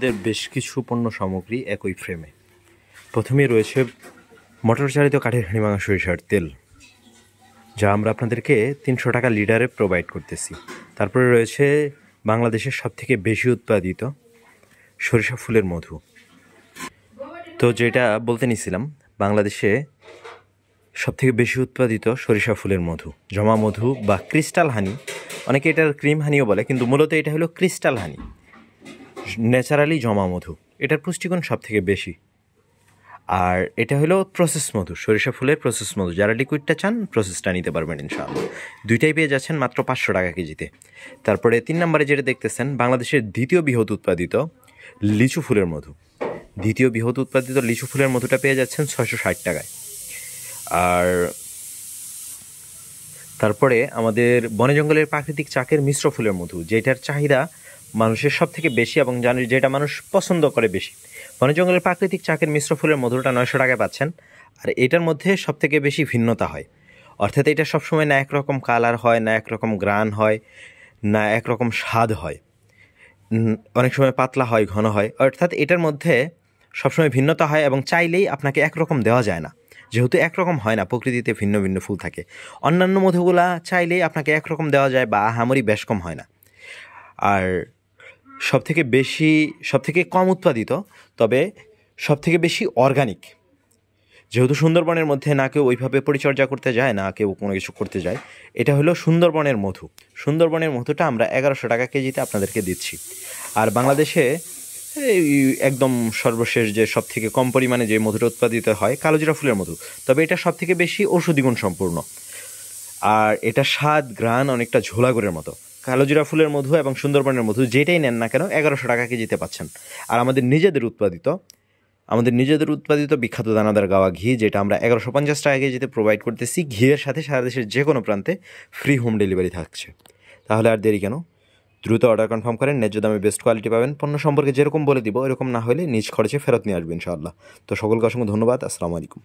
আমাদের বেশ কিছু পণ্য সামগ্রী একই ফ্রেমে। প্রথমেই রয়েছে মোটর চালিত কাঠের হাঁড়ি ভাঙা সরিষার তেল, যা আমরা আপনাদেরকে 300 টাকা লিটারে প্রোভাইড করতেছি। তারপরে রয়েছে বাংলাদেশের সবথেকে বেশি উৎপাদিত সরিষা ফুলের মধু। তো যেটা বলতে নিছিলাম, বাংলাদেশে সবথেকে বেশি উৎপাদিত সরিষা ফুলের মধু, জমা মধু বা ক্রিস্টাল হানি, অনেকে এটার ক্রিম হানিও বলে, কিন্তু মূলত এটা হলো ক্রিস্টাল হানি, ন্যাচারালি জমা মধু। এটার পুষ্টিগুণ সবথেকে বেশি। আর এটা হলো প্রসেস মধু, সরিষা ফুলের প্রসেস মধু। যারা লিকুইডটা চান প্রসেসটা নিতে পারবেন ইনশাআল্লাহ। দুইটাই পেয়ে যাচ্ছেন মাত্র 500 টাকা কেজিতে। তারপরে 3 নম্বরে যেটা দেখতেছেন, বাংলাদেশের দ্বিতীয় বৃহৎ উৎপাদিত লিচু ফুলের মধু। দ্বিতীয় বৃহৎ উৎপাদিত লিচু ফুলের মধুটা পেয়ে যাচ্ছেন 660 টাকায়। আর তারপরে আমাদের বনে জঙ্গলের প্রাকৃতিক চাকের মিশ্র ফুলের মধু, যেটার চাহিদা মানুষের সব থেকে বেশি এবং যেটা মানুষ পছন্দ করে বেশি। বনে জঙ্গলের প্রাকৃতিক চাকের মিশ্র ফুলের মধুটা 900 টাকায় পাচ্ছেন। আর এটার মধ্যে সব থেকে বেশি ভিন্নতা হয়, অর্থাৎ এটা সবসময় না একরকম কালার হয়, না একরকম গ্রান হয়, না একরকম স্বাদ হয়, অনেক সময় পাতলা হয়, ঘন হয়। অর্থাৎ এটার মধ্যে সবসময় ভিন্নতা হয় এবং চাইলেই আপনাকে একরকম দেওয়া যায় না, যেহেতু একরকম হয় না, প্রকৃতিতে ভিন্ন ভিন্ন ফুল থাকে। অন্যান্য মধুগুলা চাইলেই আপনাকে একরকম দেওয়া যায় বা আহামরি বেশ কম হয় না। আর সবথেকে কম উৎপাদিত, তবে সবথেকে বেশি অর্গানিক। যেহেতু সুন্দরবনের মধ্যে না কেউ ওইভাবে পরিচর্যা করতে যায়, না কেউ কোনো কিছু করতে যায়, এটা হলো সুন্দরবনের মধু। সুন্দরবনের মধুটা আমরা 1100 টাকা কেজিতে আপনাদেরকে দিচ্ছি। আর বাংলাদেশে এই একদম সর্বশেষ যে সবথেকে কম পরিমাণে যে মধুটা উৎপাদিত হয়, কালোজিরা ফুলের মধু। তবে এটা সবথেকে বেশি ঔষধি গুণ সম্পূর্ণ। আর এটা স্বাদ গ্রান অনেকটা ঝোলাগুড়ের মতো। কালোজিরা ফুলের মধু এবং সুন্দরবনের মধু যেটাই নেন না কেন 1100 টাকা কেজিতে পাচ্ছেন। আর আমাদের নিজেদের উৎপাদিত বিখ্যাত দানাদার গাওয়া ঘি, যেটা আমরা 1150 টাকা কেজিতে প্রোভাইড করতেছি। ঘিয়ের সাথে সারা দেশের যে কোনো প্রান্তে ফ্রি হোম ডেলিভারি থাকছে। তাহলে আর দেরি কেন, দ্রুত অর্ডার কনফার্ম করেন। ন্যায্য দামে বেস্ট কোয়ালিটি পাবেন। পণ্য সম্পর্কে যেরকম বলে দিব এরকম না হলে নিজ খরচে ফেরত নিয়ে আসবেন ইনশাআল্লাহ। তো সকলকে অসংখ্য ধন্যবাদ। আসসালামু আলাইকুম।